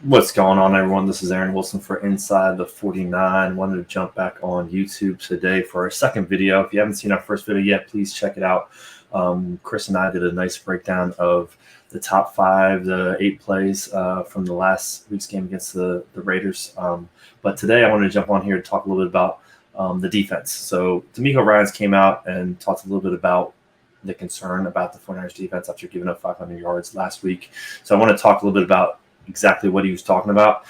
What's going on, everyone? This is Aaron Wilson for Inside the 49. Wanted to jump back on YouTube today for our second video. If you haven't seen our first video yet, please check it out. Chris and I did a nice breakdown of the top 5, the 8 plays from the last week's game against the Raiders. But today I wanted to jump on here to talk a little bit about the defense. So DeMeco Ryans came out and talked a little bit about the concern about the 49ers defense after giving up 500 yards last week. So I want to talk a little bit about exactly what he was talking about.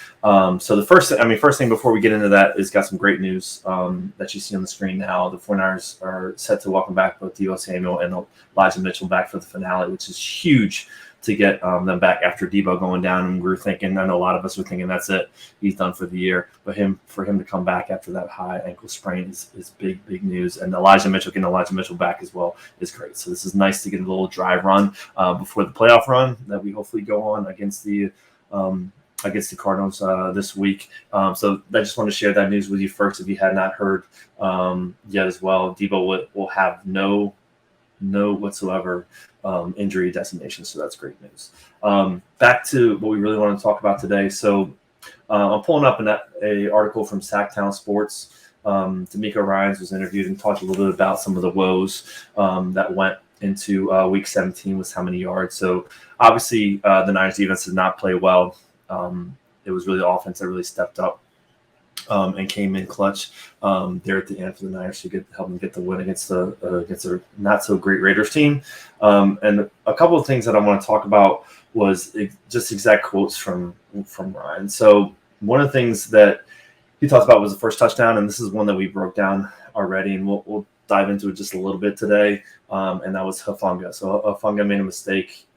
So the first thing before we get into that is got some great news that you see on the screen now. The 49ers are set to welcome back both Deebo Samuel and Elijah Mitchell back for the finale, which is huge to get them back after Deebo going down. And we're thinking, I know a lot of us are thinking that's it, he's done for the year. But for him to come back after that high ankle sprain is big news. And getting Elijah Mitchell back as well is great. So this is nice to get a little drive run before the playoff run that we hopefully go on against the Cardinals this week. So I just want to share that news with you first if you had not heard yet as well. Deebo will have no whatsoever injury designation, so that's great news. Back to what we really want to talk about today. So I'm pulling up an article from Sacktown Sports. DeMeco Ryans was interviewed and talked a little bit about some of the woes that went into week 17 with how many yards. So obviously the Niners defense did not play well. It was really the offense that really stepped up and came in clutch there at the end for the Niners to help them get the win against a not so great Raiders team. And a couple of things that I want to talk about was just exact quotes from Ryan. So one of the things that he talked about was the first touchdown, and this is one that we broke down already, and we'll dive into it just a little bit today, and that was Hufanga. So Hufanga made a mistake.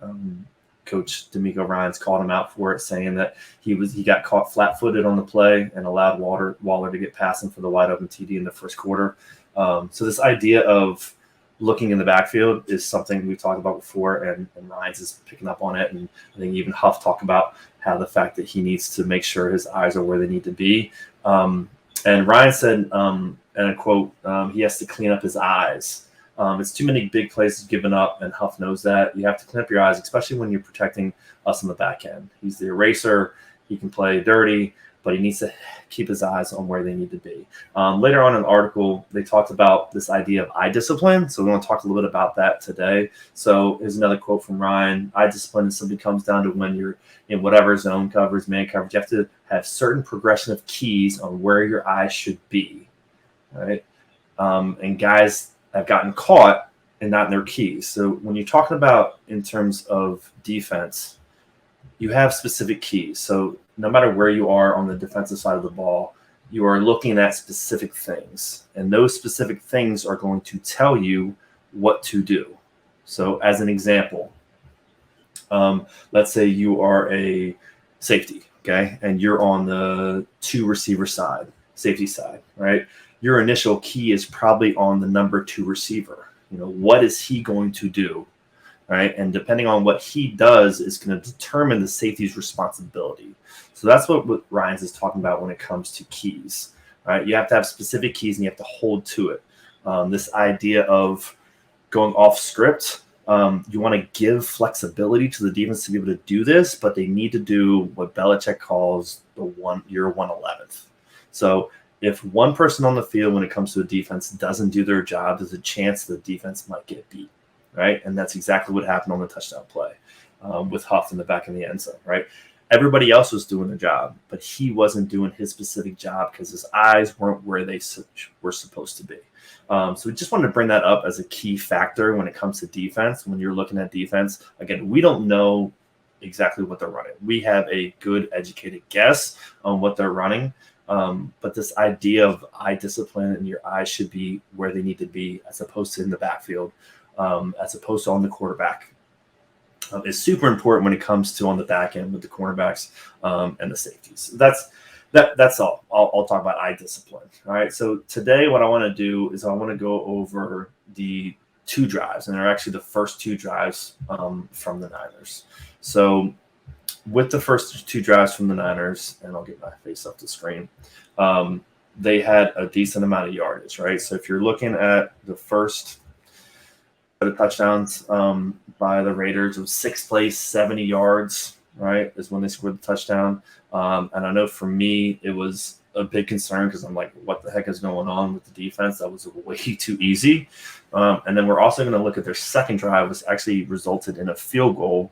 Coach DeMeco Ryans called him out for it, saying that he got caught flat-footed on the play and allowed Waller to get past him for the wide-open TD in the first quarter. So this idea of looking in the backfield is something we've talked about before, and Ryans is picking up on it. And I think even Huff talked about how the fact that he needs to make sure his eyes are where they need to be. And Ryan said, and I quote, he has to clean up his eyes. It's too many big plays given up, and Huff knows that. You have to clean up your eyes, especially when you're protecting us on the back end. He's the eraser. He can play dirty, but he needs to keep his eyes on where they need to be. Later on in the article, they talked about this idea of eye discipline, so we want to talk a little bit about that today. So here's another quote from Ryan. Eye discipline simply comes down to when you're in whatever zone coverage, man coverage, you have to have certain progression of keys on where your eyes should be, right? And guys have gotten caught and not in their keys. So when you're talking about in terms of defense, you have specific keys. So no matter where you are on the defensive side of the ball, you are looking at specific things, and those specific things are going to tell you what to do. So as an example, let's say you are a safety, okay, and you're on the 2 receiver side, safety side, right? Your initial key is probably on the number 2 receiver. What is he going to do, right? And depending on what he does is going to determine the safety's responsibility. So that's what Ryans is talking about when it comes to keys, right? You have to have specific keys and you have to hold to it. This idea of going off script, you want to give flexibility to the defense to be able to do this, but they need to do what Belichick calls your 1/11th. So if one person on the field when it comes to a defense doesn't do their job, there's a chance the defense might get beat, right? And that's exactly what happened on the touchdown play with Huff in the back of the end zone, right? Everybody else was doing their job, but he wasn't doing his specific job because his eyes weren't where they were supposed to be. So we just wanted to bring that up as a key factor when it comes to defense. When you're looking at defense, again, we don't know exactly what they're running. We have a good educated guess on what they're running. But this idea of eye discipline and your eyes should be where they need to be as opposed to in the backfield, as opposed to on the quarterback, is super important when it comes to on the back end with the cornerbacks and the safeties. That's all. I'll talk about eye discipline. All right. So today what I want to do is I want to go over the 2 drives, and they're actually the first 2 drives from the Niners. So with the first 2 drives from the Niners, and I'll get my face up the screen, they had a decent amount of yardage, right? So if you're looking at the first set of touchdowns by the Raiders, it was 6 plays, 70 yards. right, is when they scored the touchdown. And I know for me, it was a big concern because I'm like, what the heck is going on with the defense? That was way too easy. And then we're also going to look at their second drive, which actually resulted in a field goal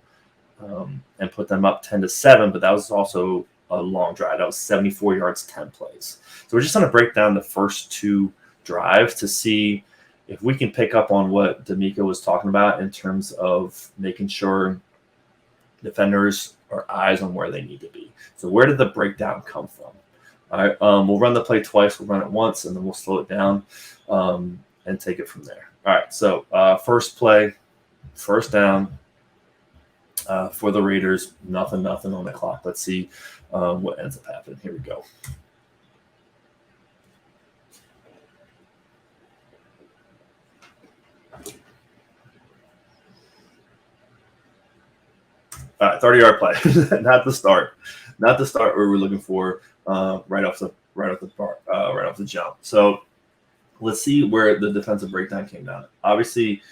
and put them up 10-7. But that was also a long drive. That was 74 yards, 10 plays. So we're just going to break down the first two drives to see if we can pick up on what DeMeco was talking about in terms of making sure defenders are eyes on where they need to be. So where did the breakdown come from? All right, we'll run the play twice. We'll run it once, and then we'll slow it down and take it from there. All right, so first play, first down for the Raiders. Nothing on the clock. Let's see what ends up happening. Here we go. All right, 30-yard play. Not the start we were looking for right off the jump. So let's see where the defensive breakdown came down. Obviously,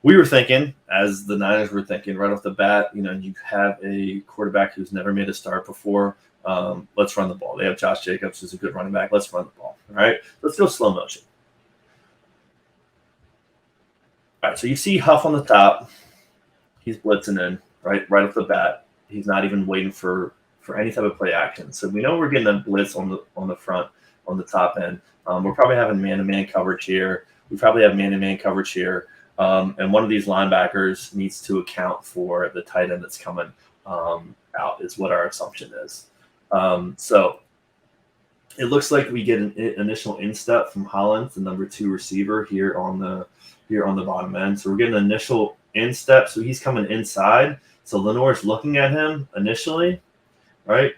we were thinking, as the Niners were thinking right off the bat, you have a quarterback who's never made a start before. Let's run the ball. They have Josh Jacobs, who's a good running back. Let's run the ball. All right, let's go slow motion. All right, so you see Huff on the top. He's blitzing in right off the bat. He's not even waiting for any type of play action. So we know we're getting a blitz on the front, on the top end. We're probably having man-to-man coverage here. We probably have man-to-man coverage here. And one of these linebackers needs to account for the tight end that's coming out is what our assumption is. So it looks like we get an initial instep from Hollins, the number 2 receiver here on the bottom end. So we're getting an initial instep. So he's coming inside. So Lenoir's looking at him initially, right?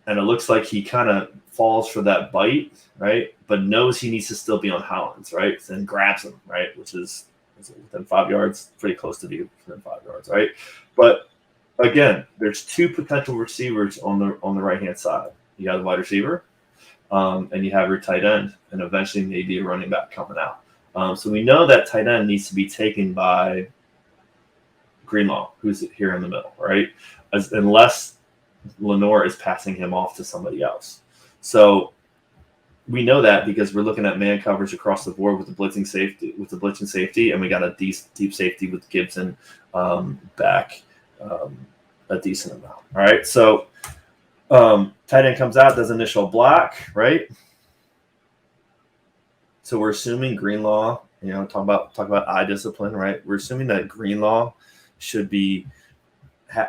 And it looks like he kind of falls for that bite, right? But knows he needs to still be on Hollins, right? Then grabs him, right? Which is within 5 yards, pretty close to be within 5 yards, right? But again, there's 2 potential receivers on the right-hand side. You have the wide receiver, and you have your tight end, and eventually maybe a running back coming out. So we know that tight end needs to be taken by Greenlaw, who's here in the middle, right? Unless Lenoir is passing him off to somebody else. So we know that because we're looking at man coverage across the board with the blitzing safety, and we got a deep safety with Gibson back a decent amount. All right, so tight end comes out, does initial block, right? So we're assuming Greenlaw, talk about eye discipline, right? We're assuming that Greenlaw should be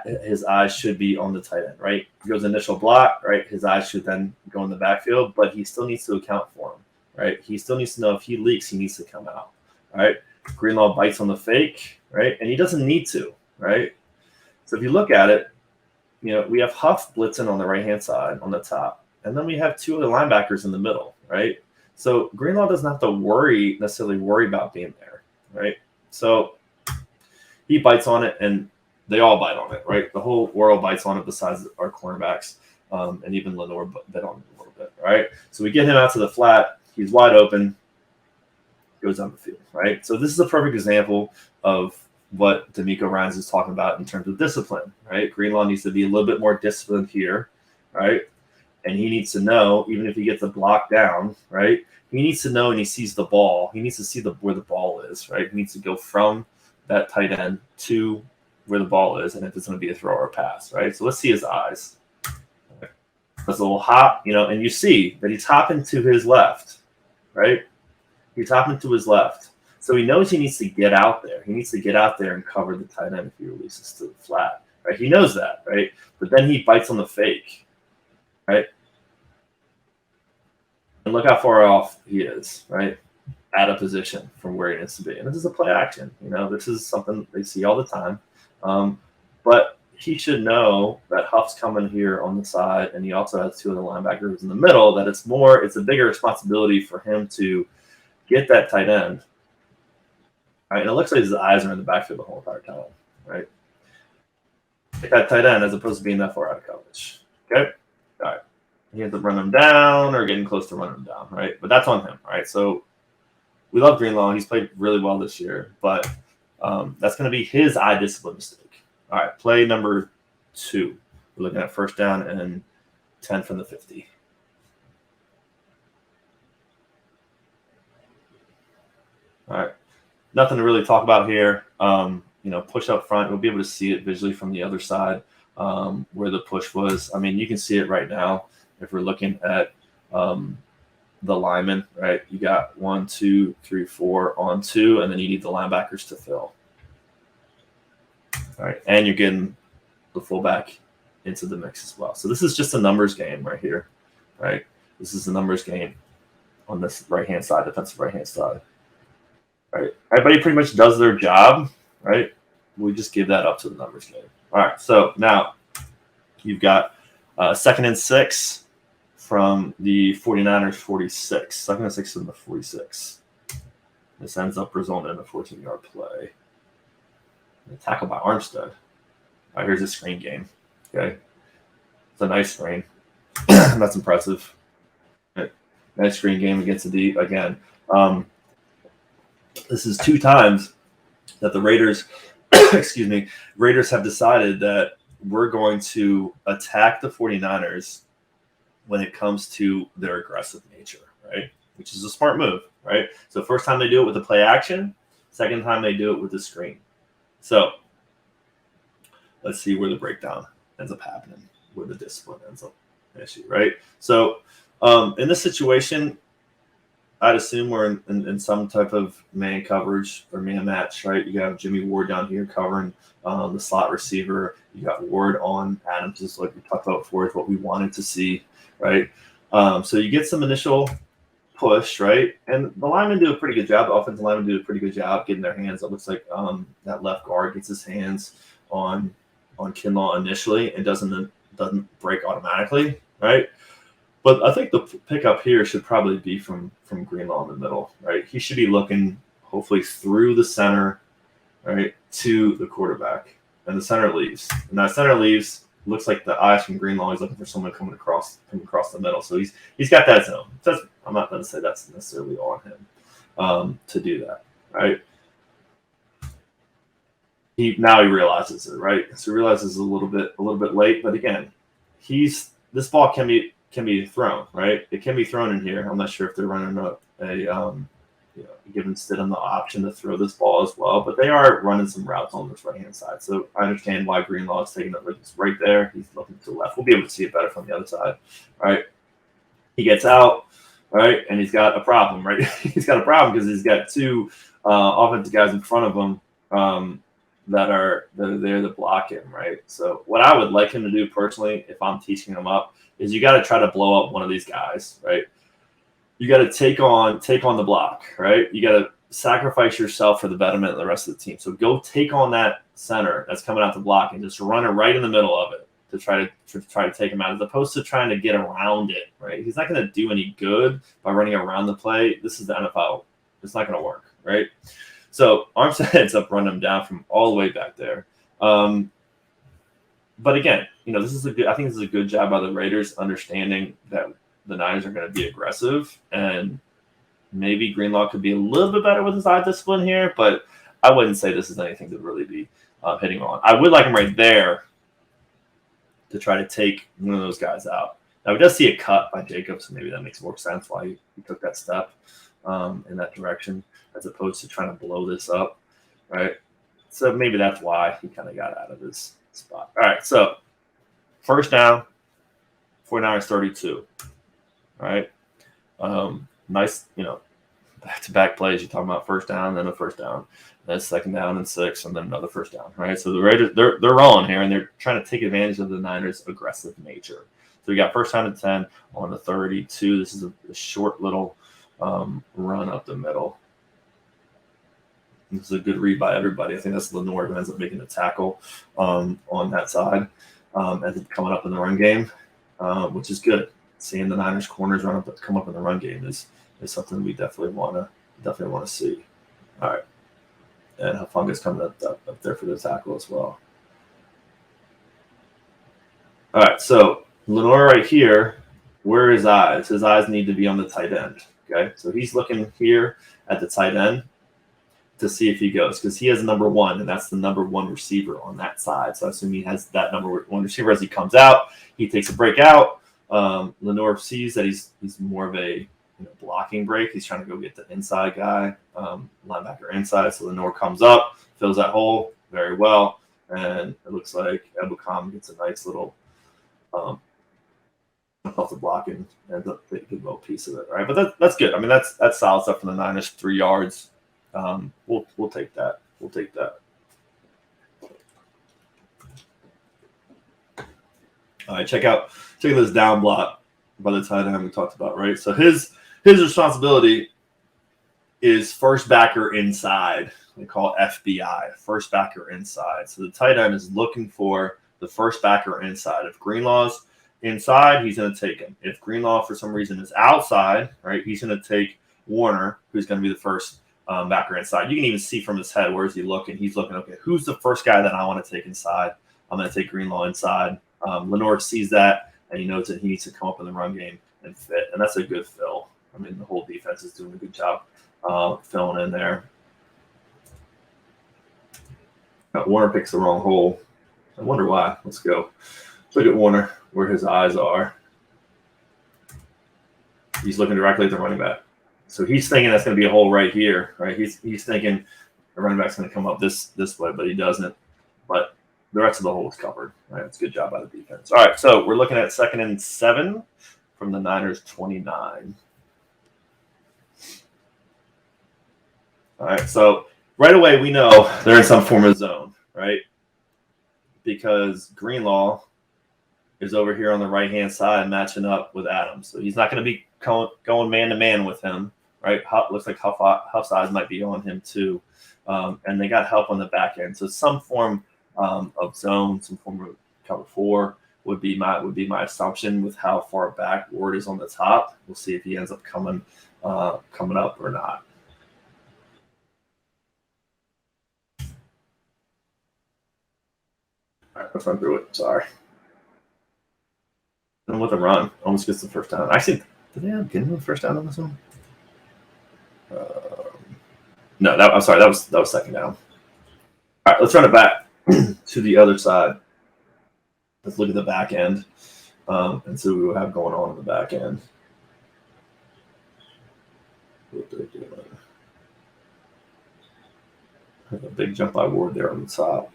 his eyes should be on the tight end, right? He goes initial block, right? His eyes should then go in the backfield, but he still needs to account for him, right? He still needs to know if he leaks, he needs to come out, right? Greenlaw bites on the fake, right? And he doesn't need to, right? So if you look at it, we have Huff blitzing on the right-hand side on the top, and then we have 2 other linebackers in the middle, right? So Greenlaw doesn't have to necessarily worry about being there, right? So he bites on it, and they all bite on it, right? The whole world bites on it besides our cornerbacks, and even Lenoir bit on it a little bit, right? So we get him out to the flat. He's wide open, goes on the field, right? So this is a perfect example of what DeMeco Ryans is talking about in terms of discipline, right? Greenlaw needs to be a little bit more disciplined here, right? And he needs to know, even if he gets a block down, right? He needs to know, and he sees the ball. He needs to see where the ball is, right? He needs to go from that tight end to where the ball is, and if it's going to be a throw or a pass, right? So let's see his eyes. There's a little hop, and you see that he's hopping to his left, right? He's hopping to his left. So he knows he needs to get out there. He needs to get out there and cover the tight end if he releases to the flat, right? He knows that, right? But then he bites on the fake, right? And look how far off he is, right? Out of position from where he needs to be. And this is a play action. This is something they see all the time. But he should know that Huff's coming here on the side, and he also has 2 other linebackers in the middle, that it's a bigger responsibility for him to get that tight end. All right, and it looks like his eyes are in the backfield the whole entire time, right? Get that tight end as opposed to being that far out of coverage. Okay? All right. He ends up running him down or getting close to running him down, right? But that's on him, right? So we love Greenlaw. He's played really well this year, but that's going to be his eye discipline mistake. All right, play number 2. We're looking at first down and 10 from the 50. All right. Nothing to really talk about here. Push up front. We'll be able to see it visually from the other side where the push was. I mean, you can see it right now if we're looking at the linemen, right? You got 1, 2, 3, 4 on 2, and then you need the linebackers to fill. All right, and you're getting the fullback into the mix as well. So this is just a numbers game right here, right? This is a numbers game on this right-hand side, defensive right-hand side. Right, everybody pretty much does their job, right? We just give that up to the numbers game. All right, so now you've got 2nd and 6 from the 49ers 46. 2nd and 6 from the 46. This ends up resulting in a 14-yard play. A tackle by Armstead. All right, here's a screen game. Okay, it's a nice screen. That's impressive. Right. Nice screen game against the deep again. This is 2 times that the Raiders, Raiders have decided that we're going to attack the 49ers when it comes to their aggressive nature, right? Which is a smart move, right? So first time they do it with the play action, second time they do it with the screen. So let's see where the breakdown ends up happening, where the discipline ends up issue, right? So in this situation, I'd assume we're in some type of man coverage or man match, right? You got Jimmie Ward down here covering the slot receiver. You got Ward on Adams, just like we talked about before, is what we wanted to see, right? So you get some initial push, right? And the linemen do a pretty good job. The offensive linemen do a pretty good job getting their hands. It looks like that left guard gets his hands on Kinlaw initially and doesn't break automatically, right? But I think the pickup here should probably be from Greenlaw in the middle, right? He should be looking hopefully through the center, right, to the quarterback. And the center leaves. And that center leaves, looks like the eyes from Greenlaw. He's looking for someone coming across the middle. So he's got that zone. I'm not going to say that's necessarily on him to do that, right? Now he realizes it, right? So he realizes a little bit late. But again, this ball can be thrown, right? It can be thrown in here. I'm not sure if they're running giving Stidham the option to throw this ball as well, but they are running some routes on this right-hand side. So I understand why Greenlaw is taking it right there. He's looking to the left. We'll be able to see it better from the other side, right? He gets out, right, and he's got a problem, right? He's got a problem because he's got 2 offensive guys in front of him that are there to block him, right? So what I would like him to do personally, if I'm teaching him up, is you got to try to blow up one of these guys, right? You got to take on the block, right? You got to sacrifice yourself for the betterment of the rest of the team. So go take on that center that's coming out the block and just run it right in the middle of it to try to take him out, as opposed to trying to get around it, right? He's not going to do any good by running around the play. This is the NFL. It's not going to work, right? So Armstead ends up running him down from all the way back there. But again, I think this is a good job by the Raiders, understanding that the Niners are going to be aggressive, and maybe Greenlaw could be a little bit better with his eye discipline here, but I wouldn't say this is anything to really be hitting on. I would like him right there to try to take one of those guys out. Now, we does see a cut by Jacobs, so maybe that makes more sense why he took that step in that direction, as opposed to trying to blow this up, right? So maybe that's why he kind of got out of his spot. All right, so first down, 49ers 32. All right. Nice, back-to-back plays. You're talking about first down, then a first down, then second down and 6, and then another first down. Right. So the Raiders, they're rolling here, and they're trying to take advantage of the Niners' aggressive nature. So we got first down and 10 on the 32. This is a short little run up the middle. This is a good read by everybody. I think that's Lenore who ends up making the tackle on that side, ends up coming up in the run game, which is good. Seeing the Niners corners come up in the run game is something we definitely want to see. All right, and Hufanga's coming up there for the tackle as well. All right, so Lenore right here, where are his eyes? His eyes need to be on the tight end. Okay, so he's looking here at the tight end. to see if he goes, because he has number 1, and that's the number 1 receiver on that side. So I assume he has that number 1 receiver. As he comes out, he takes a break out. Lenore sees that he's more of a blocking break. He's trying to go get the inside guy, linebacker inside. So Lenore comes up, fills that hole very well, and it looks like Ebukam gets a nice little off the block and ends up taking a little piece of it. Right, but that's good. I mean, that's solid stuff from the Niners. 3 yards. We'll take that. We'll take that. All right, check out this down block by the tight end we talked about, right? So his responsibility is first backer inside. They call it FBI, first backer inside. So the tight end is looking for the first backer inside. If Greenlaw's inside, he's going to take him. If Greenlaw for some reason is outside, right, he's going to take Warner, who's going to be the first backer inside. You can even see from his head, where is he looking? He's looking, okay, who's the first guy that I want to take inside? I'm going to take Greenlaw inside. Lenore sees that, and he knows that he needs to come up in the run game and fit, and that's a good fill. I mean, the whole defense is doing a good job filling in there. Warner picks the wrong hole. I wonder why. Let's go. Look at Warner, where his eyes are. He's looking directly at the running back. So he's thinking that's going to be a hole right here, right? He's thinking the running back's going to come up this way, but he doesn't. But the rest of the hole is covered, right? It's a good job by the defense. All right, so we're looking at 2nd and 7 from the Niners 29. All right, so right away we know they're in some form of zone, right? Because Greenlaw is over here on the right-hand side matching up with Adams. So he's not going to be going man-to-man with him, right? Looks like Huff's eyes might be on him too. And they got help on the back end. So some form of zone, some form of cover 4 would be my assumption with how far back Ward is on the top. We'll see if he ends up coming up or not. All right, let's run through it. Sorry. And with a run, almost gets the first down. Actually, did they end up getting the first down on this one? No, I'm sorry. That was 2nd down. All right, let's run it back to the other side. Let's look at the back end and see what we have going on in the back end. What they're doing. A big jump by Ward there on the top.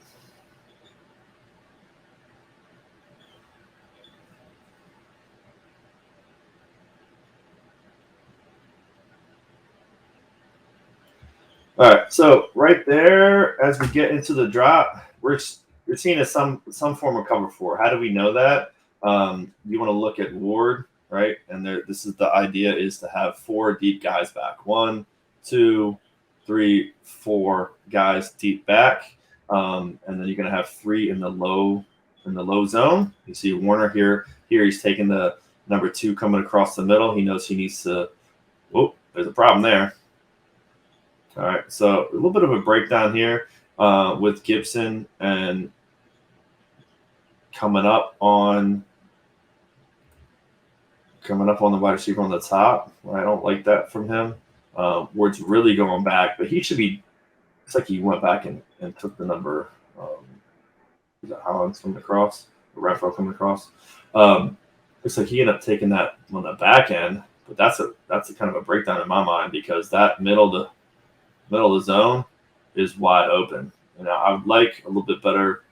All right, so right there, as we get into the drop, we're seeing some form of cover 4. How do we know that? You want to look at Ward, right? And this is the idea is to have 4 deep guys back. 1, 2, 3, 4 guys deep back, and then you're going to have 3 in the low zone. You see Warner here. Here he's taking the number 2 coming across the middle. He knows he needs to. Oh, there's a problem there. All right, so a little bit of a breakdown here with Gibson and coming up on the wide receiver on the top. I don't like that from him. Ward's really going back, but he should be. It's like he went back and took the number. Is that Hollins coming across? Or Renfro coming across? Looks like he ended up taking that on the back end, but that's a kind of a breakdown in my mind because that middle of the zone is wide open. And I would like a little bit better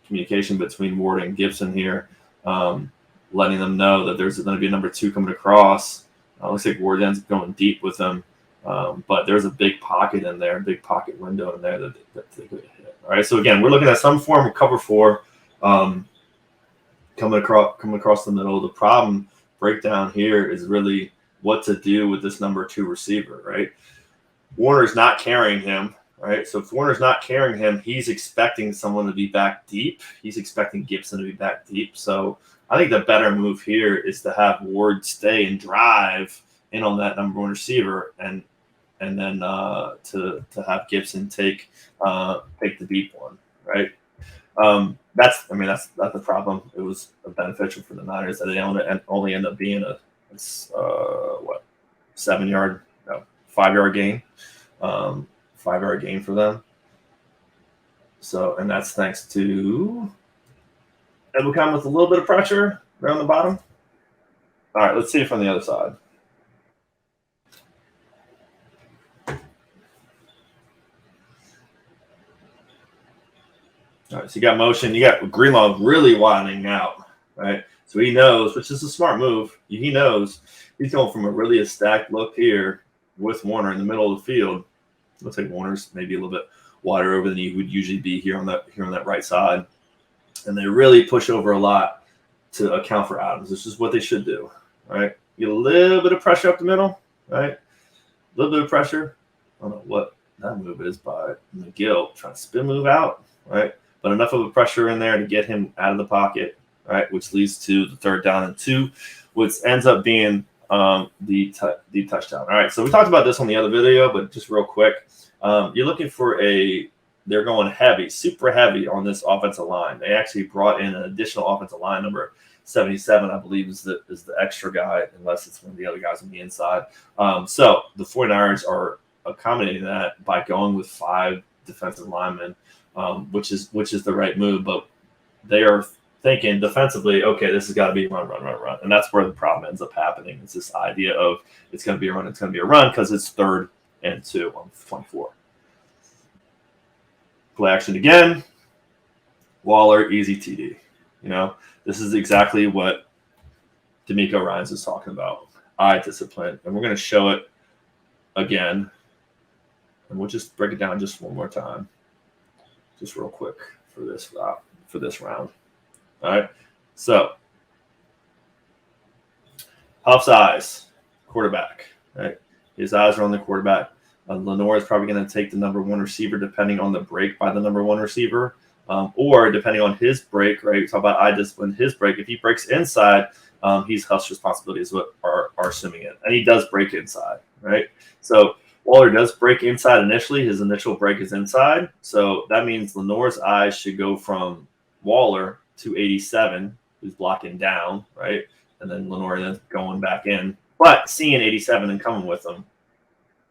communication between Ward and Gibson here, letting them know that there's going to be a number 2 coming across. Looks like Ward ends up going deep with them, but there's a big pocket in there, a big pocket window in there that they could hit. All right, so again, we're looking at some form of cover 4 coming across the middle. The problem breakdown here is really what to do with this number 2 receiver, right? Warner's not carrying him, right? So if Warner's not carrying him, he's expecting someone to be back deep. He's expecting Gibson to be back deep. So I think the better move here is to have Ward stay and drive in on that number 1 receiver, and then to have Gibson take the deep one, right? That's the problem. It was beneficial for the Niners that they only end up being a 5-yard gain 5-yard gain for them. So, and that's thanks to it will come with a little bit of pressure around the bottom. All right, let's see it from the other side. All right, so you got motion. You got Greenlaw really widening out, right? So he knows, which is a smart move. He knows he's going from a really stacked look here with Warner in the middle of the field. Looks like Warner's maybe a little bit wider over than he would usually be here on that right side. And they really push over a lot to account for Adams, which is what they should do, right? Get a little bit of pressure up the middle, right? A little bit of pressure. I don't know what that move is by McGill trying to spin move out, right? But enough of a pressure in there to get him out of the pocket, right? Which leads to the 3rd down and 2, which ends up being the touchdown. All right, so we talked about this on the other video, but just real quick, you're looking for they're going heavy, super heavy on this offensive line. They actually brought in an additional offensive line, number 77, I believe, is the extra guy, unless it's one of the other guys on the inside. So the 49ers are accommodating that by going with 5 defensive linemen, which is the right move. But they are thinking defensively, okay, this has got to be run. And that's where the problem ends up happening. It's this idea of it's going to be a run, because it's 3rd and 2 on 24. Play action again. Waller, easy TD. This is exactly what DeMeco Ryans is talking about. Eye discipline. And we're going to show it again. And we'll just break it down just one more time. Just real quick for this round. All right. So, Huff's eyes, quarterback. Right. His eyes are on the quarterback. Lenoir is probably going to take the number 1 receiver, depending on the break by the number 1 receiver, or depending on his break. Right. We talk about eye discipline. His break. If he breaks inside, he's Huff's responsibility. Is what are assuming it, and he does break inside. Right. So Waller does break inside initially. His initial break is inside. So that means Lenoir's eyes should go from Waller to 87, who's blocking down, right? And then Lenoir then going back in, but seeing 87 and coming with them.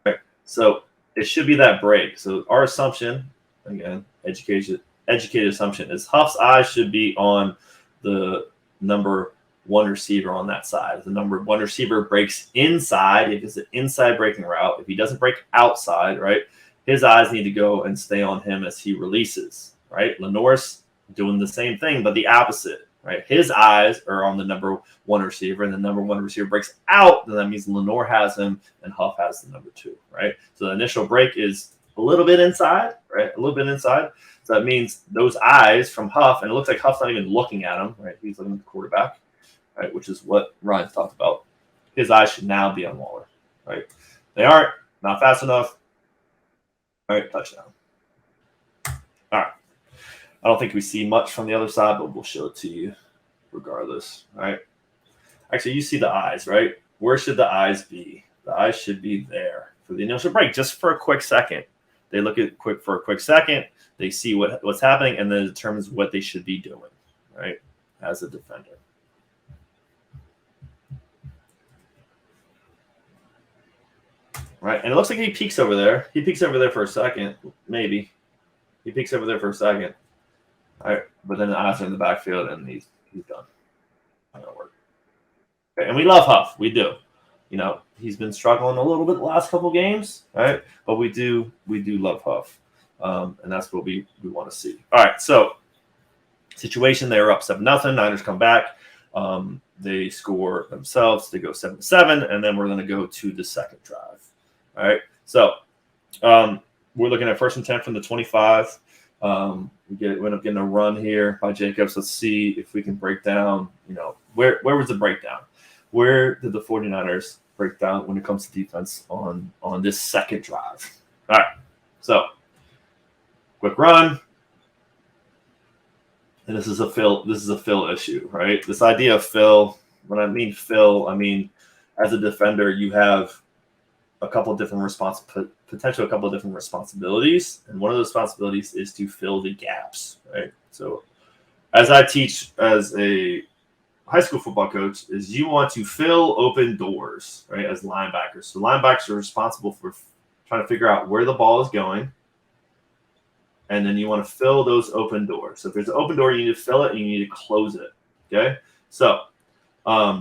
Right? So it should be that break. So our assumption, again, educated assumption, is Huff's eyes should be on the number 1 receiver on that side. If the number 1 receiver breaks inside, if it's an inside breaking route, if he doesn't break outside, right, his eyes need to go and stay on him as he releases, right? Lenoir's doing the same thing, but the opposite, right? His eyes are on the number 1 receiver, and the number 1 receiver breaks out, then that means Lenoir has him and Huff has the number 2, right? So the initial break is a little bit inside, right? A little bit inside. So that means those eyes from Huff, and it looks like Huff's not even looking at him, right? He's looking at the quarterback, right? Which is what Ryan's talked about. His eyes should now be on Waller, right? They aren't, not fast enough. All right, touchdown. All right. I don't think we see much from the other side, but we'll show it to you regardless. All right. Actually, you see the eyes, right? Where should the eyes be? The eyes should be there for the initial break, just for a quick second. They look at for a quick second. They see what's happening, and then it determines what they should be doing, right, as a defender. Right, and it looks like he peeks over there. He peeks over there for a second, maybe. He peeks over there for a second. All right, but then the eyes are in the backfield, and he's done. Not gonna work. Okay, and we love Huff. We do. He's been struggling a little bit the last couple games, right? But we do love Huff, and that's what we want to see. All right, so situation, they were up 7-0. Niners come back. They score themselves. They go 7-7, and then we're going to go to the second drive. All right, so we're looking at 1st and 10 from the 25. We end up getting a run here by Jacobs. Let's see if we can break down, where was the breakdown? Where did the 49ers break down when it comes to defense on this second drive? All right, so quick run. And this is a fill issue, right? This idea of fill, when I mean fill, I mean as a defender, you have a couple of different responsibilities. And one of those responsibilities is to fill the gaps, right? So as I teach as a high school football coach, is you want to fill open doors, right, as linebackers. So linebackers are responsible for trying to figure out where the ball is going. And then you want to fill those open doors. So if there's an open door, you need to fill it and you need to close it. Okay. So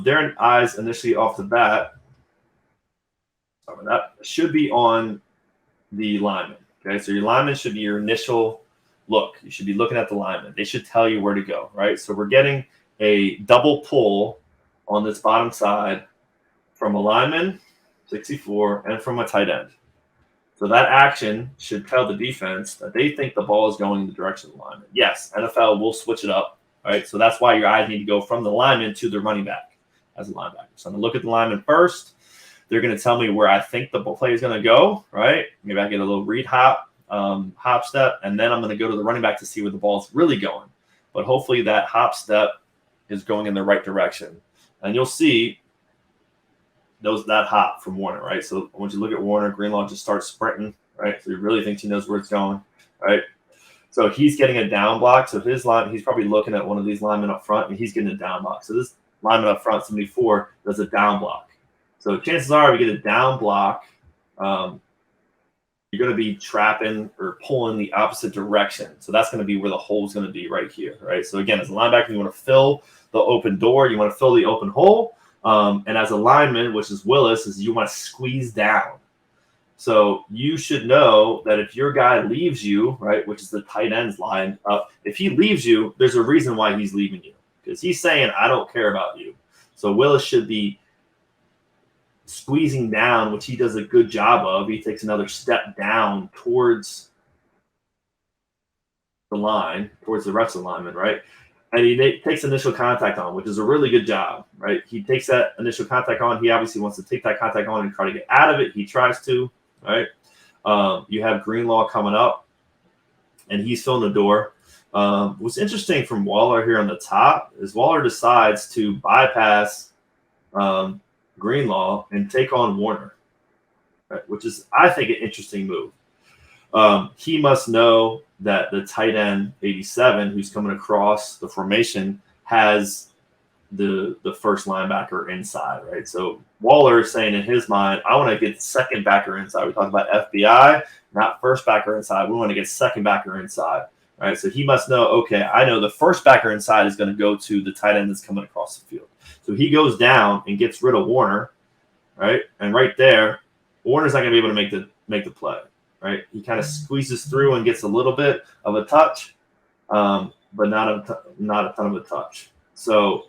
their eyes initially off the bat, that should be on the lineman. Okay. So your lineman should be your initial look. You should be looking at the lineman. They should tell you where to go. Right. So we're getting a double pull on this bottom side from a lineman, 64, and from a tight end. So that action should tell the defense that they think the ball is going in the direction of the lineman. Yes, NFL will switch it up, right? So that's why your eyes need to go from the lineman to the running back as a linebacker. So I'm going to look at the lineman first. They're going to tell me where I think the play is going to go, right? Maybe I get a little read hop step, and then I'm going to go to the running back to see where the ball is really going. But hopefully that hop step is going in the right direction. And you'll see that hop from Warner, right? So once you look at Warner, Greenlaw just starts sprinting, right? So he really thinks he knows where it's going, right? So he's getting a down block. So his line, he's probably looking at one of these linemen up front, and he's getting a down block. So this lineman up front, 74, does a down block. So chances are, if you get a down block, you're going to be trapping or pulling the opposite direction. So that's going to be where the hole is going to be right here, right? So again, as a linebacker, you want to fill the open door. You want to fill the open hole. And as a lineman, which is Willis, is you want to squeeze down. So you should know that if your guy leaves you, right, which is the tight end's line up, if he leaves you, there's a reason why he's leaving you. Because he's saying, I don't care about you. So Willis should be squeezing down, which he does a good job of. He takes another step down towards the line, towards the rest of the lineman, right? And he takes initial contact on, which is a really good job, right? He takes that initial contact on. He obviously wants to take that contact on and try to get out of it. He tries to, right? You have Greenlaw coming up, and he's filling the door. What's interesting from Waller here on the top is Waller decides to bypass Greenlaw and take on Warner, right? Which is, I think, an interesting move. He must know that the tight end 87, who's coming across the formation, has the first linebacker inside, right? So Waller is saying in his mind, I want to get second backer inside. We talk about FBI, not first backer inside. We want to get second backer inside, right? So he must know, okay, I know the first backer inside is going to go to the tight end that's coming across the field. So he goes down and gets rid of Warner, right? And right there, Warner's not going to be able to make the play. Right, he kind of squeezes through and gets a little bit of a touch, but not a ton of a touch. So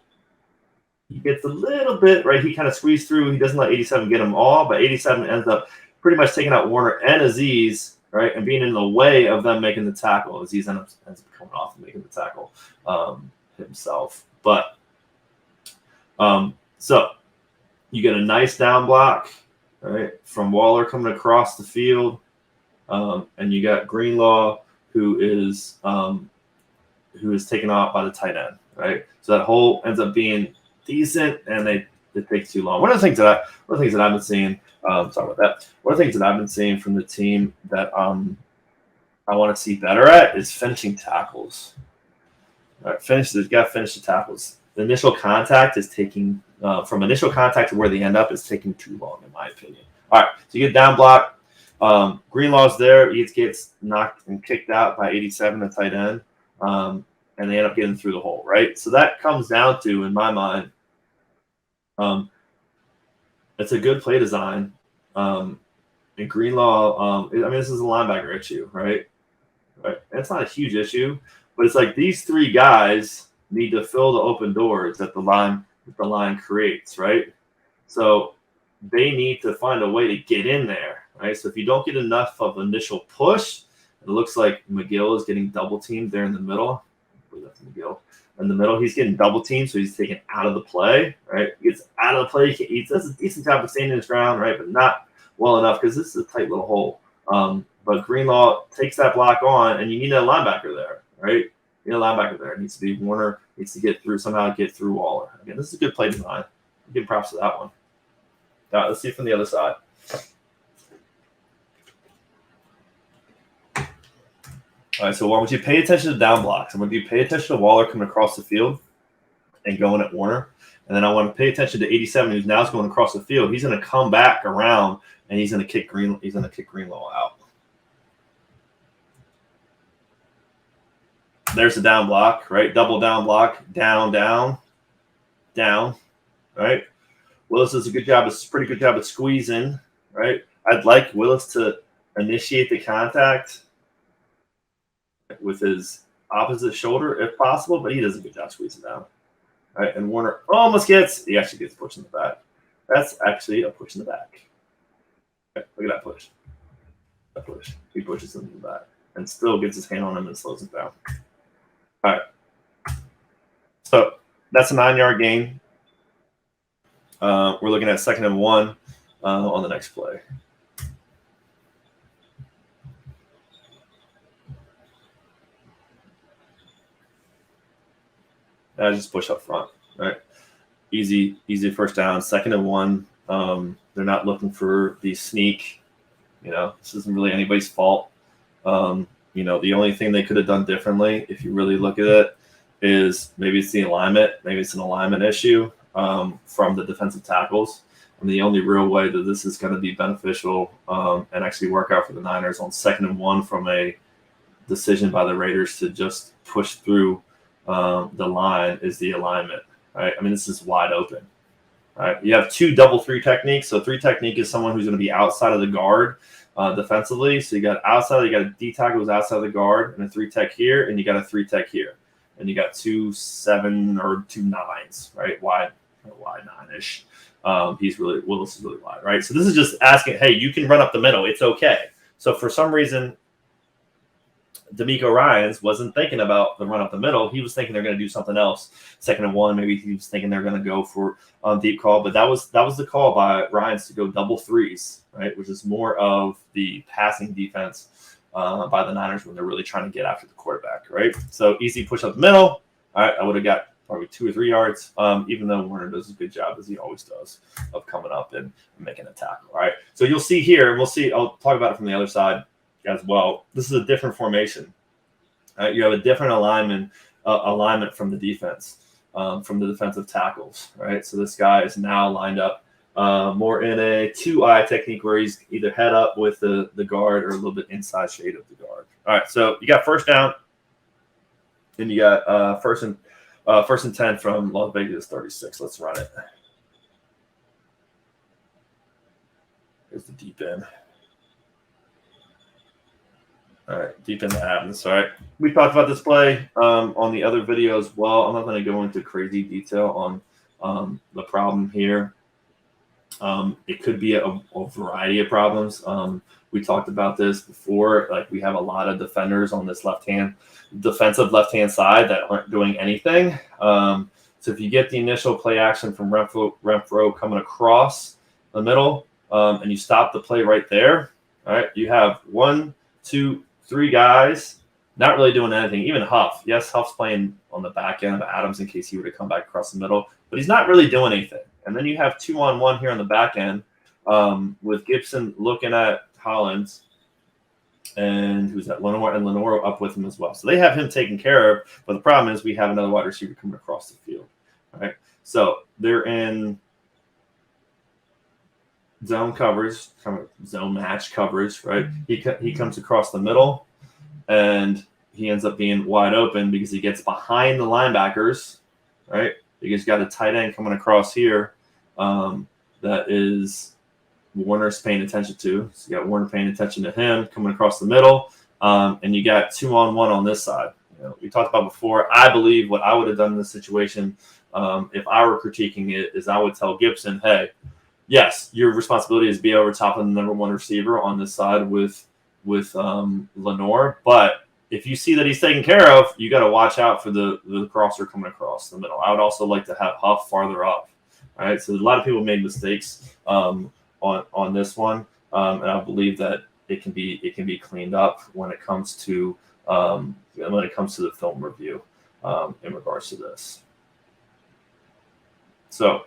he gets a little bit, right? He kind of squeezed through. He doesn't let 87 get him all, but 87 ends up pretty much taking out Warner and Aziz, right, and being in the way of them making the tackle. Aziz ends up coming off and making the tackle himself. But so you get a nice down block, right, from Waller coming across the field. And you got Greenlaw, who is taken out by the tight end, right? So that hole ends up being decent, and it takes too long. One of the things that I've been seeing, sorry about that. One of the things that I've been seeing from the team that I want to see better at is finishing tackles. All right, got to finish the tackles. The initial contact is taking from initial contact to where they end up is taking too long, in my opinion. All right, so you get down block. Greenlaw's there. He gets knocked and kicked out by 87, the tight end, and they end up getting through the hole, right? So that comes down to, in my mind, it's a good play design. And Greenlaw, I mean, this is a linebacker issue, right? It's not a huge issue, but it's like these three guys need to fill the open doors that the line creates, right? So they need to find a way to get in there. Right, so if you don't get enough of initial push, it looks like McGill is getting double teamed there in the middle. That's McGill. In the middle, he's getting double teamed, so he's taken out of the play. Right, he gets out of the play. He does a decent job of standing his ground, right, but not well enough because this is a tight little hole. But Greenlaw takes that block on, and you need a linebacker there, right? You need a linebacker there. It needs to be Warner. Needs to get through Waller. Again, this is a good play design. Give props to that one. Now let's see it from the other side. All right, so I want you to pay attention to down blocks. I want you to pay attention to Waller coming across the field and going at Warner. And then I want to pay attention to 87, who's now going across the field. He's going to come back around and he's going to kick Greenlaw out. There's a down block, right? Double down block, down, down, down, right? Willis does a pretty good job of squeezing, right? I'd like Willis to initiate the contact with his opposite shoulder if possible, but he does a good job squeezing down. All right, and Warner almost he actually gets pushed in the back. That's actually a push in the back. Okay, look at that push. That push. He pushes him in the back and still gets his hand on him and slows him down. All right. So that's a 9-yard gain. We're looking at 2nd and 1 on the next play. I just push up front, right? Easy first down. 2nd and 1. They're not looking for the sneak. This isn't really anybody's fault. The only thing they could have done differently, if you really look at it, is maybe it's the alignment. Maybe it's an alignment issue from the defensive tackles. And the only real way that this is going to be beneficial and actually work out for the Niners on 2nd and 1 from a decision by the Raiders to just push through the line is the alignment, right? I mean, this is wide open, right? You have 2 double 3 techniques. So 3 technique is someone who's going to be outside of the guard defensively. So you got a D tackle who's outside of the guard and a 3 tech here, and you got a 3 tech here. And you got 2 7 or 2 9s, right? Wide 9-ish. Willis is really wide, right? So this is just asking, hey, you can run up the middle. It's okay. So for some reason, DeMeco Ryans wasn't thinking about the run up the middle. He was thinking they're going to do something else. 2nd and 1, maybe he was thinking they're going to go for deep call, but that was the call by Ryans to go double 3s, right? Which is more of the passing defense by the Niners when they're really trying to get after the quarterback, right? So easy push up the middle. All right, I would have got probably 2 or 3 yards, even though Warner does a good job, as he always does, of coming up and making a tackle. All right, so you'll see here, we'll see, I'll talk about it from the other side as well. This is a different formation. You have a different alignment from the defense, from the defensive tackles, right? So this guy is now lined up more in a 2-eye technique where he's either head up with the guard or a little bit inside shade of the guard. All right, so you got first down, and you got first and 10 from Las Vegas 36. Let's run it. Here's the deep end. All right, deep in the Adams. All right, we talked about this play on the other video as well. I'm not going to go into crazy detail on the problem here. It could be a variety of problems. We talked about this before. Like, we have a lot of defenders on this defensive left-hand side that aren't doing anything. So if you get the initial play action from Renfro coming across the middle, and you stop the play right there, all right, you have 1, 2, 3 guys not really doing anything. Even Huff. Yes, Huff's playing on the back end of Adams in case he were to come back across the middle, but he's not really doing anything. And then you have 2-on-1 here on the back end with Gibson looking at Hollins, and who's that? Lenore up with him as well. So they have him taken care of, but the problem is we have another wide receiver coming across the field. All right, so they're in zone coverage, kind of zone match coverage, right? He comes across the middle, and he ends up being wide open because he gets behind the linebackers, right? Because you got a tight end coming across here that is Warner's paying attention to. So you got Warner paying attention to him coming across the middle, and you got 2-on-1 on this side. We talked about before. I believe what I would have done in this situation, if I were critiquing it, is I would tell Gibson, hey, yes, your responsibility is to be over top of the number 1 receiver on this side with Lenore, but if you see that he's taken care of, you got to watch out for the crosser coming across the middle. I would also like to have Huff farther up. All right, so a lot of people made mistakes on this one, and I believe that it can be cleaned up when it comes to the film review in regards to this. So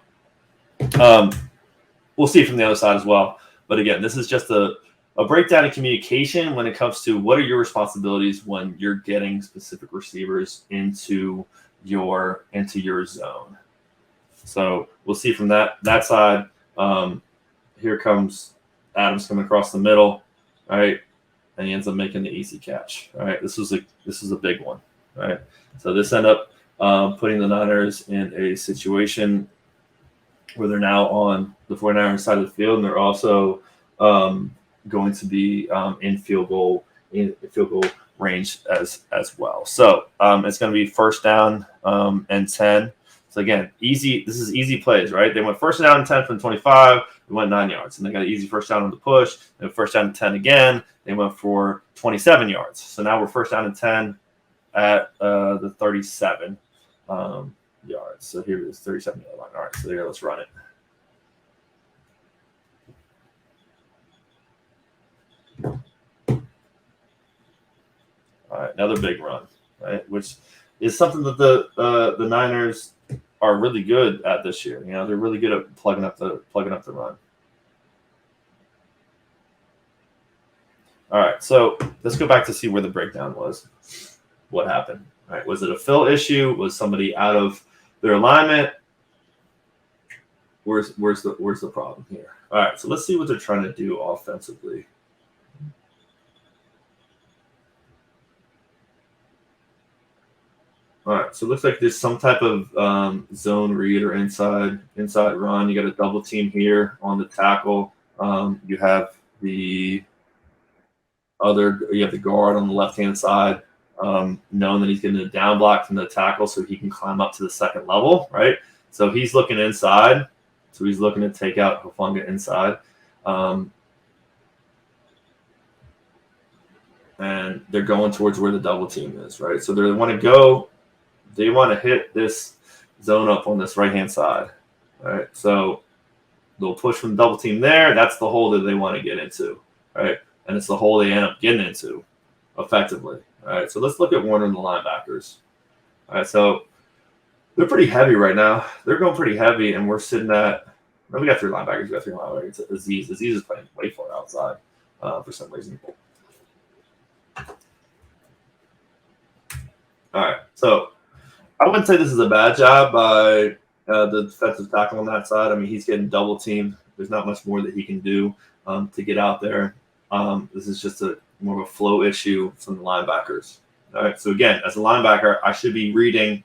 we'll see from the other side as well. But again, this is just a breakdown in communication when it comes to what are your responsibilities when you're getting specific receivers into your zone. So we'll see from that side. Here comes Adams coming across the middle, right? And he ends up making the easy catch. All right, this was a big one, right? So this ended up putting the Niners in a situation where they're now on the 49ers side of the field, and they're also going to be in field goal range as well. So it's going to be first down and 10. So again, easy. This is easy plays, right? They went first down and 10 from 25. They went 9 yards, and they got an easy first down on the push. Then first down and 10 again. They went for 27 yards. So now we're first down and 10 at the 37 yards. So here it is, 37-yard line. All right, so there, let's run it. All right, another big run, right? Which is something that the Niners are really good at this year. You know, they're really good at plugging up the run. All right, so let's go back to see where the breakdown was. What happened? All right, was it a fill issue? Was somebody out of their alignment? Where's the problem here? All right, so let's see what they're trying to do offensively. All right, so it looks like there's some type of zone read or inside run. You got a double team here on the tackle. You have the guard on the left-hand side, knowing that he's getting a down block from the tackle so he can climb up to the second level, right? So he's looking inside. So he's looking to take out Hufanga inside. And they're going towards where the double team is, right? So they want to hit this zone up on this right-hand side, right? So they'll push from the double team there. That's the hole that they want to get into, right? And it's the hole they end up getting into effectively, all right? So let's look at Warner and the linebackers. All right, so they're pretty heavy right now. They're going pretty heavy, and we're sitting at – we got 3 linebackers. Aziz is playing way far outside for some reason. All right, so I wouldn't say this is a bad job by the defensive tackle on that side. I mean, he's getting double teamed. There's not much more that he can do to get out there. This is just more of a flow issue from the linebackers. All right, so again, as a linebacker, I should be reading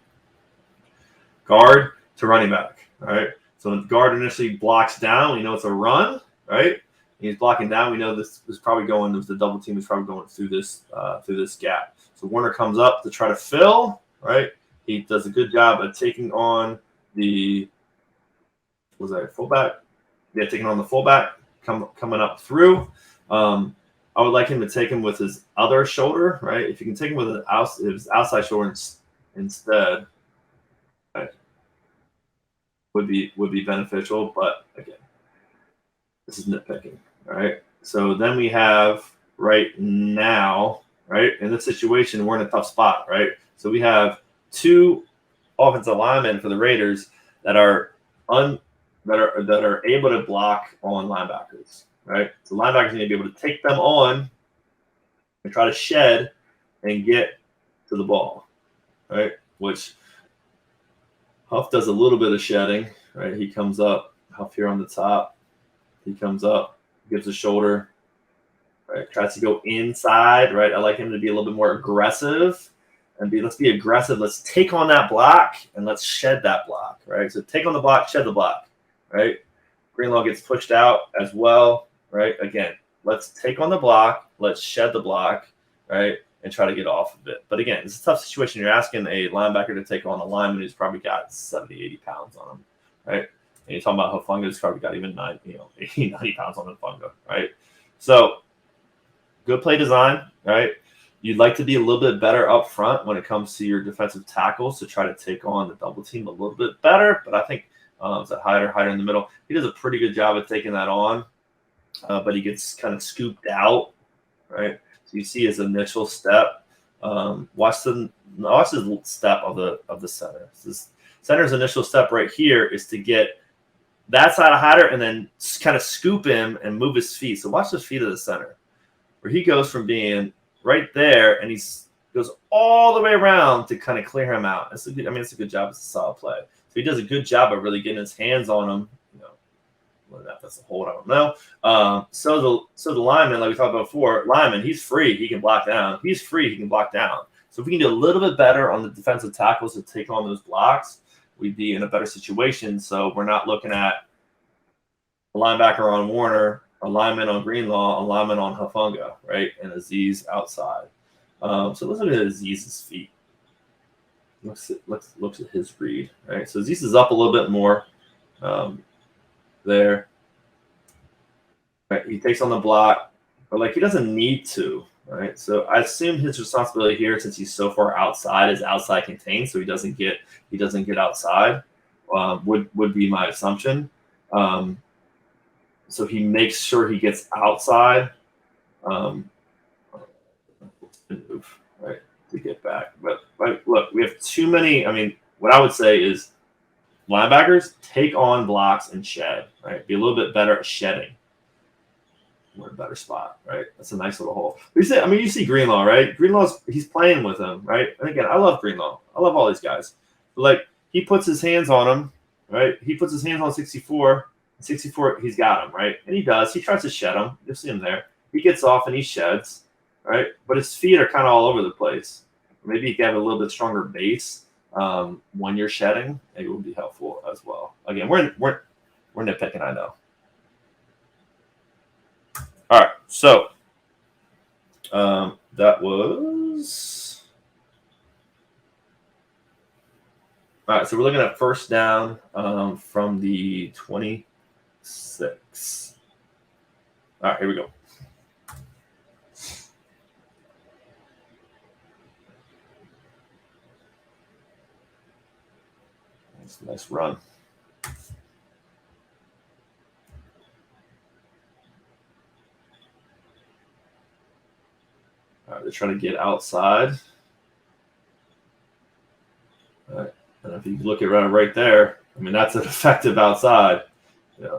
guard to running back. All right, so when the guard initially blocks down, we know it's a run, right? He's blocking down. We know this is probably going. The double team is probably going through this gap. So Warner comes up to try to fill, right? He does a good job of taking on the fullback? Yeah, taking on the fullback, coming up through. I would like him to take him with his other shoulder, right? If you can take him with his outside shoulder instead, right, would be beneficial. But again, this is nitpicking, all right? So then we have right now, right, in this situation, we're in a tough spot, right? So we have 2 offensive linemen for the Raiders that are able to block on linebackers, right? So linebackers need to be able to take them on and try to shed and get to the ball, right? Which Huff does a little bit of shedding, right? He comes up, Huff here on the top. He comes up, gives a shoulder, right? Tries to go inside, right? I like him to be a little bit more aggressive and let's be aggressive. Let's take on that block and let's shed that block, right? So take on the block, shed the block, right? Greenlaw gets pushed out as well, right? Again, let's take on the block, let's shed the block, right? And try to get off of it. But again, it's a tough situation. You're asking a linebacker to take on a lineman who's probably got 70, 80 pounds on him, right? And you're talking about Hufanga, who's probably got even 80, 90 pounds on Hufanga, right? So good play design, right? You'd like to be a little bit better up front when it comes to your defensive tackles to try to take on the double team a little bit better. But I think it's a hider in the middle. He does a pretty good job of taking that on, but he gets kind of scooped out, right? So you see his initial step. Watch the step of the center. This center's initial step right here is to get that side of hider and then kind of scoop him and move his feet. So watch the feet of the center, where he goes from being right there and goes all the way around to kind of clear him out. It's a good job. It's a solid play. So he does a good job of really getting his hands on him, That's a hold. I don't know. So the lineman, like we talked about before, lineman, he's free. He can block down. He's free. He can block down. So if we can do a little bit better on the defensive tackles to take on those blocks, we'd be in a better situation. So we're not looking at a linebacker on Warner, a lineman on Greenlaw, a lineman on Hufanga, right, and Aziz outside. So let's look at Aziz's feet. Looks at his read, right? So Aziz is up a little bit more there. Right, he takes on the block, but like he doesn't need to, right? So I assume his responsibility here, since he's so far outside, is outside contained, so he doesn't get outside. Would be my assumption. So he makes sure he gets outside. Move, right, to get back. But like, look, we have too many. I mean, what I would say is linebackers take on blocks and shed, right? Be a little bit better at shedding. We're in a better spot, right? That's a nice little hole. You see Greenlaw, right? He's playing with him, right? And again, I love Greenlaw. I love all these guys. But like, he puts his hands on him, right? He puts his hands on 64. 64, he's got him, right? And he does. He tries to shed him. You'll see him there. He gets off and he sheds. Right, but his feet are kind of all over the place. Maybe you can have a little bit stronger base when you're shedding. It would be helpful as well. Again, we're nitpicking, I know. All right, so that was all right. So we're looking at first down from the 26. All right, here we go. Nice run. All right, they're trying to get outside. All right, and if you look at right there, I mean, that's an effective outside. Yeah,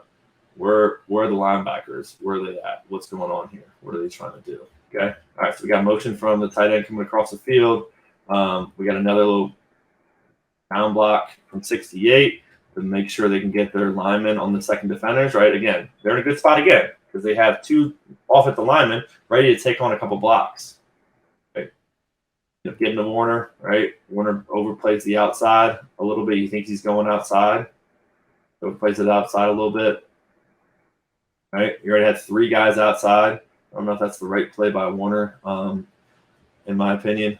where are the linebackers? Where are they at? What's going on here? What are they trying to do? Okay. All right, so we got motion from the tight end coming across the field. We got another little down block from 68 to make sure they can get their linemen on the second defenders, right? Again, they're in a good spot again because they have two offensive linemen ready to take on a couple blocks. Right? Getting to Warner, right? Warner overplays the outside a little bit. He thinks he's going outside. Overplays it outside a little bit. Right? You already had three guys outside. I don't know if that's the right play by Warner, in my opinion.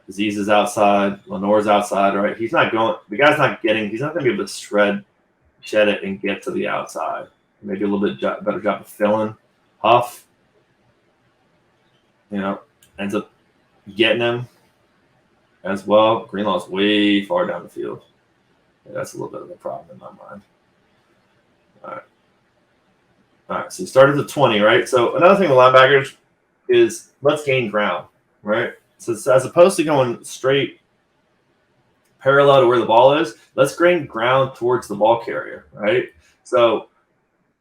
Aziz is outside. Lenore's outside, right? He's not going – the guy's not getting – he's not going to be able to shed it and get to the outside. Maybe a little bit better job of filling. Huff, ends up getting him as well. Greenlaw's way far down the field. Yeah, that's a little bit of a problem in my mind. All right, so you start at the 20, right? So another thing with linebackers is let's gain ground, right? So as opposed to going straight parallel to where the ball is, let's gain ground towards the ball carrier, right? So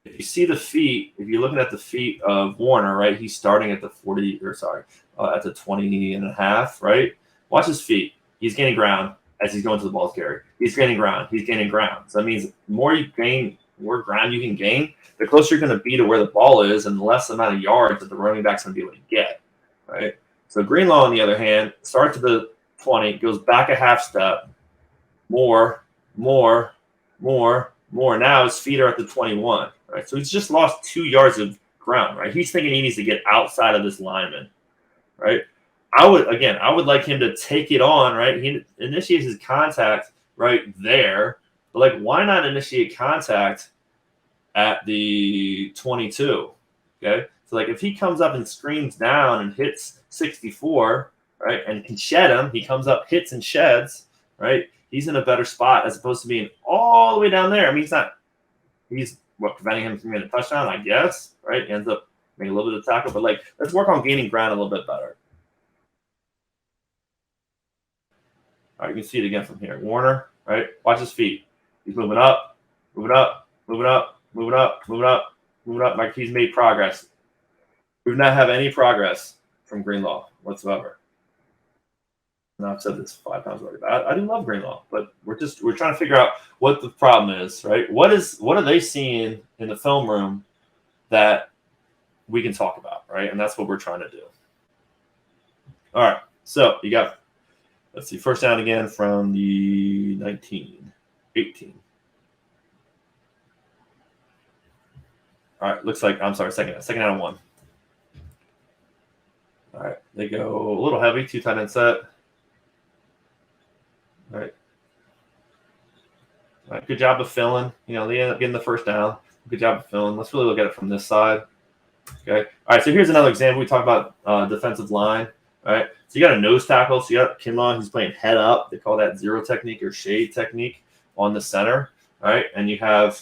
if you see the feet, if you're looking at the feet of Warner, right, he's starting at the at the 20 and a half, right? Watch his feet. He's gaining ground as he's going to the ball carrier. He's gaining ground. He's gaining ground. So that means the more ground you can gain, the closer you're going to be to where the ball is and the less amount of yards that the running back's going to be able to get, right? So Greenlaw, on the other hand, starts at the 20, goes back a half step, more. Now his feet are at the 21, right? So he's just lost 2 yards of ground, right? He's thinking he needs to get outside of this lineman, right? I would like him to take it on, right? He initiates his contact right there, but like, why not initiate contact at the 22? Okay, so like if he comes up and screens down and hits 64, right, and can shed him, he comes up, hits and sheds, right? He's in a better spot as opposed to being all the way down there. I mean, he's preventing him from getting a touchdown, I guess, right? He ends up making a little bit of tackle, but like, let's work on gaining ground a little bit better. All right, you can see it again from here. Warner, right? Watch his feet. He's moving up. Like he's made progress. We do not have any progress from Greenlaw whatsoever. And I've said this 5 times already. But I do love Greenlaw, but we're trying to figure out what the problem is, right? What are they seeing in the film room that we can talk about, right? And that's what we're trying to do. All right. So you got, let's see, first down again from the 18. All right. Looks like, I'm sorry, second down and 1. All right. They go a little heavy, 2 tight end set. All right. All right. Good job of filling. You know, they end up getting the first down. Good job of filling. Let's really look at it from this side. Okay. All right. So here's another example. We talked about defensive line. All right. So you got a nose tackle. So you got Kinlaw. He's playing head up. They call that zero technique or shade technique on the center. All right. And you have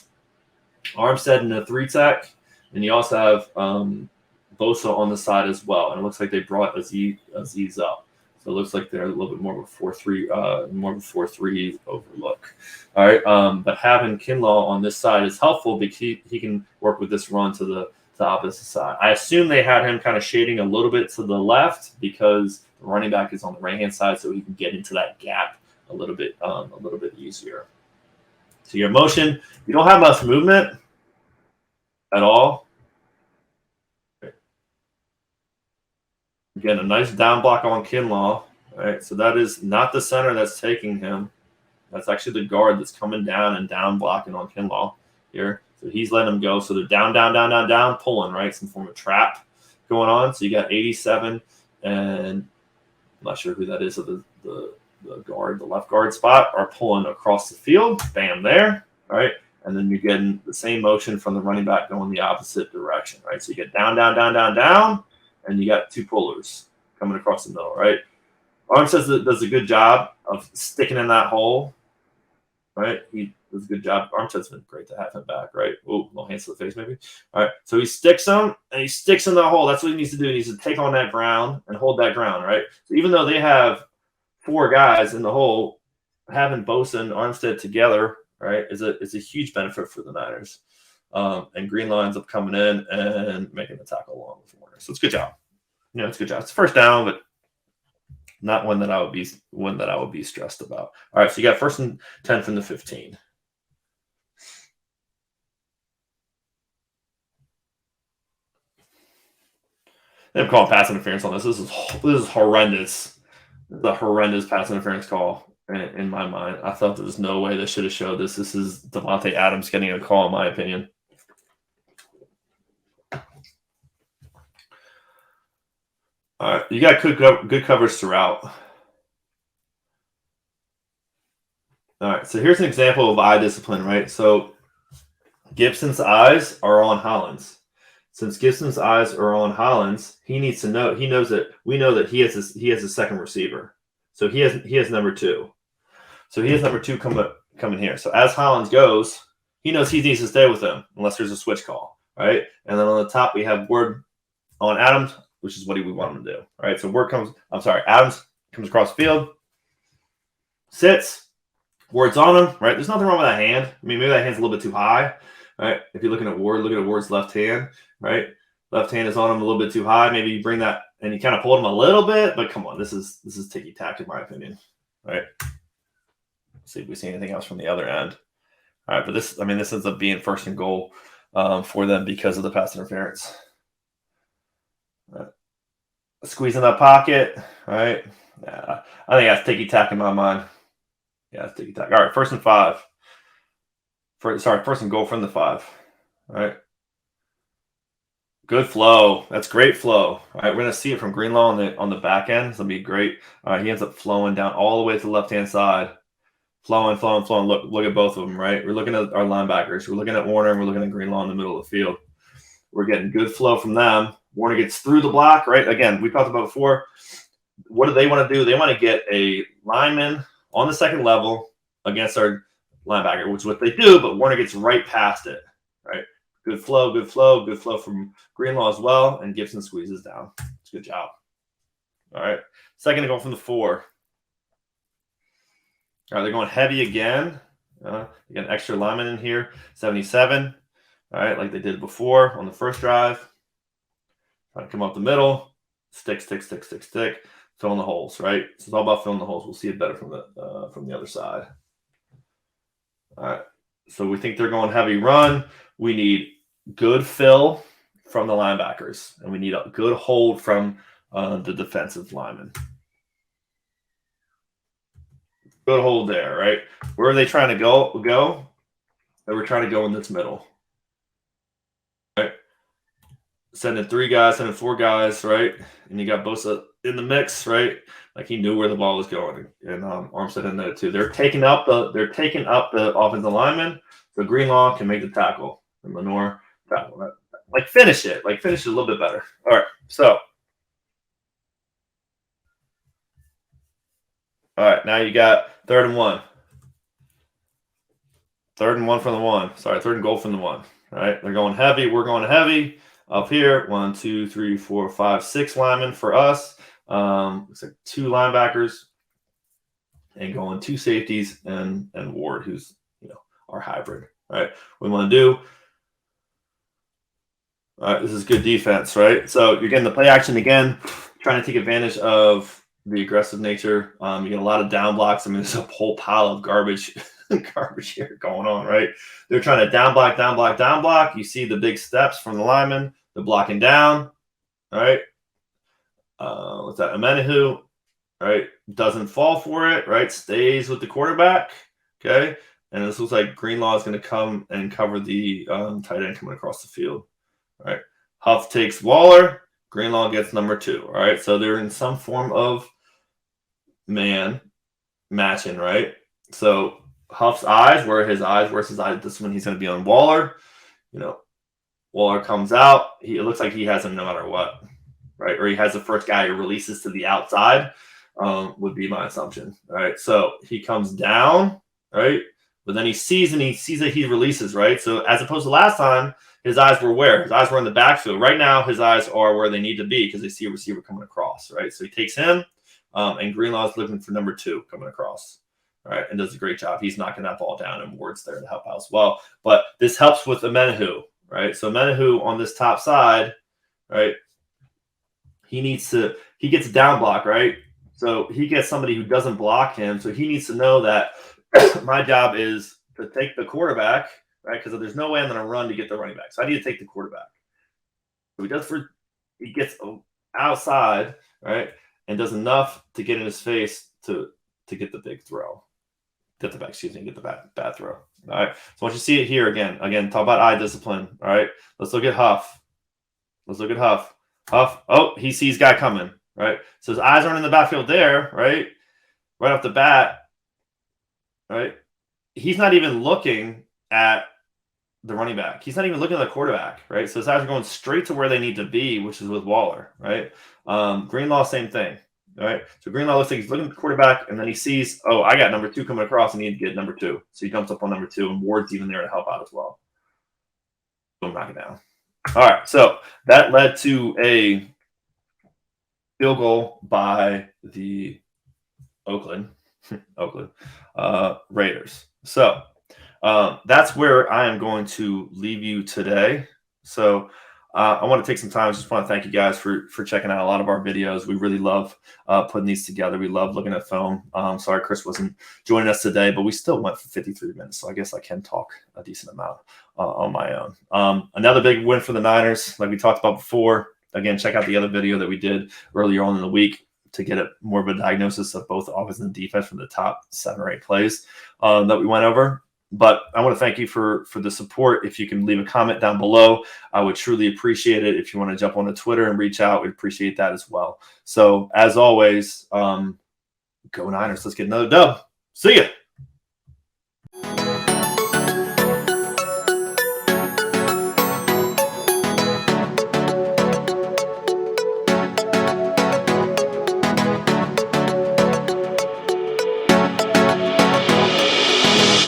Armstead in a 3-tech. And you also have Bosa on the side as well. And it looks like they brought Aziz up. So it looks like they're a little bit more of a 4-3 overlook. All right. But having Kinlaw on this side is helpful because he can work with this run to the opposite side. I assume they had him kind of shading a little bit to the left because the running back is on the right-hand side, so he can get into that gap a little bit easier. So your motion, you don't have much movement at all. Again, a nice down block on Kinlaw. All right, so that is not the center that's taking him. That's actually the guard that's coming down and down blocking on Kinlaw here. So he's letting them go. So they're down, pulling, right? Some form of trap going on. So you got 87, and I'm not sure who that is. So the guard, the left guard spot, are pulling across the field. Bam, there, right? And then you're getting the same motion from the running back going the opposite direction, right? So you get down, and you got 2 pullers coming across the middle, right? Armstead does a good job of sticking in that hole, right? He does a good job. Armstead's been great to have him back, right? Oh, little hands to the face, maybe. All right. So he sticks him, and he sticks in the hole. That's what he needs to do. He needs to take on that ground and hold that ground, right? So even though they have 4 guys in the hole, having Bosa and Armstead together, right, is a huge benefit for the Niners. And Greenlaw ends up coming in and making the tackle along with Warner. So it's a good job. You know, it's a good job. It's first down, but not one that I would be stressed about. All right, so you got 1st and 10 from the 15. I'm calling pass interference on this. This is horrendous. This is a horrendous pass interference call in my mind. I thought there was no way they should have showed this. This is Devontae Adams getting a call, in my opinion. All right, you got good coverage throughout. All right, so here's an example of eye discipline, right? So Gibson's eyes are on Hollins. Since Gibson's eyes are on Hollins, he needs to know. He knows that we know that he has a second receiver, so he has number 2. So he has number 2 coming here. So as Hollins goes, he knows he needs to stay with him unless there's a switch call, right? And then on the top we have Ward on Adams, which is what we want him to do, right? So Adams comes across the field, sits, Ward's on him, right? There's nothing wrong with that hand. I mean, maybe that hand's a little bit too high, right? If you're looking at Ward, look at Ward's left hand, right? Left hand is on him a little bit too high. Maybe you bring that and you kind of pulled him a little bit, but come on, this is ticky-tack in my opinion, right? Let's see if we see anything else from the other end. All right, but this ends up being 1st and goal for them because of the pass interference. Right. Squeeze in that pocket, right? Yeah, I think that's ticky-tack in my mind. Yeah, that's ticky-tack. All right, 1st and 5. 1st and goal from the 5. All right. Good flow. That's great flow. All right, we're going to see it from Greenlaw on the back end. It's going to be great. All right, he ends up flowing down all the way to the left-hand side. Flowing. Look at both of them, right? We're looking at our linebackers. We're looking at Warner, and we're looking at Greenlaw in the middle of the field. We're getting good flow from them. Warner gets through the block, right? Again, we talked about before. What do they want to do? They want to get a lineman on the second level against our linebacker, which is what they do, but Warner gets right past it, right? Good flow from Greenlaw as well, and Gibson squeezes down. It's a good job. All right. 2nd and goal from the 4. All right, they're going heavy again. You got an extra lineman in here, 77. All right, like they did before on the first drive. Trying to come up the middle. Stick. filling the holes, right? So it's all about filling the holes. We'll see it better from the other side. All right. So we think they're going heavy run. We need good fill from the linebackers, and we need a good hold from the defensive linemen. Good hold there, right? Where are they trying to go? They were trying to go in this middle. Right? Sending 3 guys, sending 4 guys, right? And you got Bosa in the mix, right? Like he knew where the ball was going, and Armstead in there too. They're taking up the offensive lineman, so Greenlaw can make the tackle, and Lenore tackle that. Like finish it a little bit better. All right, so all right, now you got 3rd and 1. 3rd and 1 from the 1. Sorry, 3rd and goal from the 1. All right, they're going heavy. We're going heavy up here. 1, 2, 3, 4, 5, 6 linemen for us. Looks like 2 linebackers, and going 2 safeties and Ward, who's our hybrid. All right, what we want to do. All right, this is good defense, right? So you're getting the play action again, trying to take advantage of the aggressive nature. You get a lot of down blocks. I mean, there's a whole pile of garbage here going on, right? They're trying to down block. You see the big steps from the linemen. They're blocking down, all right? What's that? Amenahu, right? Doesn't fall for it, right? Stays with the quarterback, okay? And this looks like Greenlaw is going to come and cover the tight end coming across the field, all right? Huff takes Waller. Greenlaw gets number 2, all right? So they're in some form of man matching, right? So Huff's eyes, where's his eyes? This one he's going to be on Waller. Waller comes out. It looks like he has him no matter what, right? Or he has the first guy who releases to the outside, would be my assumption, right? So he comes down, right? But then he sees that he releases, right? So as opposed to last time, his eyes were where? His eyes were in the backfield. Right now, his eyes are where they need to be because they see a receiver coming across, right? So he takes him, and Greenlaw is looking for number 2 coming across, right? And does a great job. He's knocking that ball down, and Ward's there to help out as well. But this helps with Amenahu, right? So Amenahu on this top side, right? He gets a down block, right? So he gets somebody who doesn't block him. So he needs to know that my job is to take the quarterback, right? Because there's no way I'm going to run to get the running back. So I need to take the quarterback. So he gets outside, right? And does enough to get in his face to get the big throw. Get the bad throw. All right. So once you see it here again, talk about eye discipline. All right. Let's look at Huff. Huff. Oh, he sees guy coming, right? So his eyes aren't in the backfield there, right? Right off the bat, right? He's not even looking at the running back. He's not even looking at the quarterback, right? So his eyes are going straight to where they need to be, which is with Waller, right? Greenlaw, same thing, right? So Greenlaw looks like he's looking at the quarterback, and then he sees, oh, I got number 2 coming across. I need to get number 2. So he jumps up on number 2, and Ward's even there to help out as well. Boom, knock it down. All right, so that led to a field goal by the Oakland Raiders. So that's where I am going to leave you today. So I want to take some time. Just want to thank you guys for checking out a lot of our videos. We really love putting these together. We love looking at film. Sorry Chris wasn't joining us today, but we still went for 53 minutes. So I guess I can talk a decent amount on my own. Another big win for the Niners, like we talked about before. Again, check out the other video that we did earlier on in the week to get more of a diagnosis of both offense and defense from the top 7 or 8 plays that we went over. But I want to thank you for the support. If you can leave a comment down below, I would truly appreciate it. If you want to jump onto Twitter and reach out, we'd appreciate that as well. So as always, go Niners. Let's get another dub. See ya.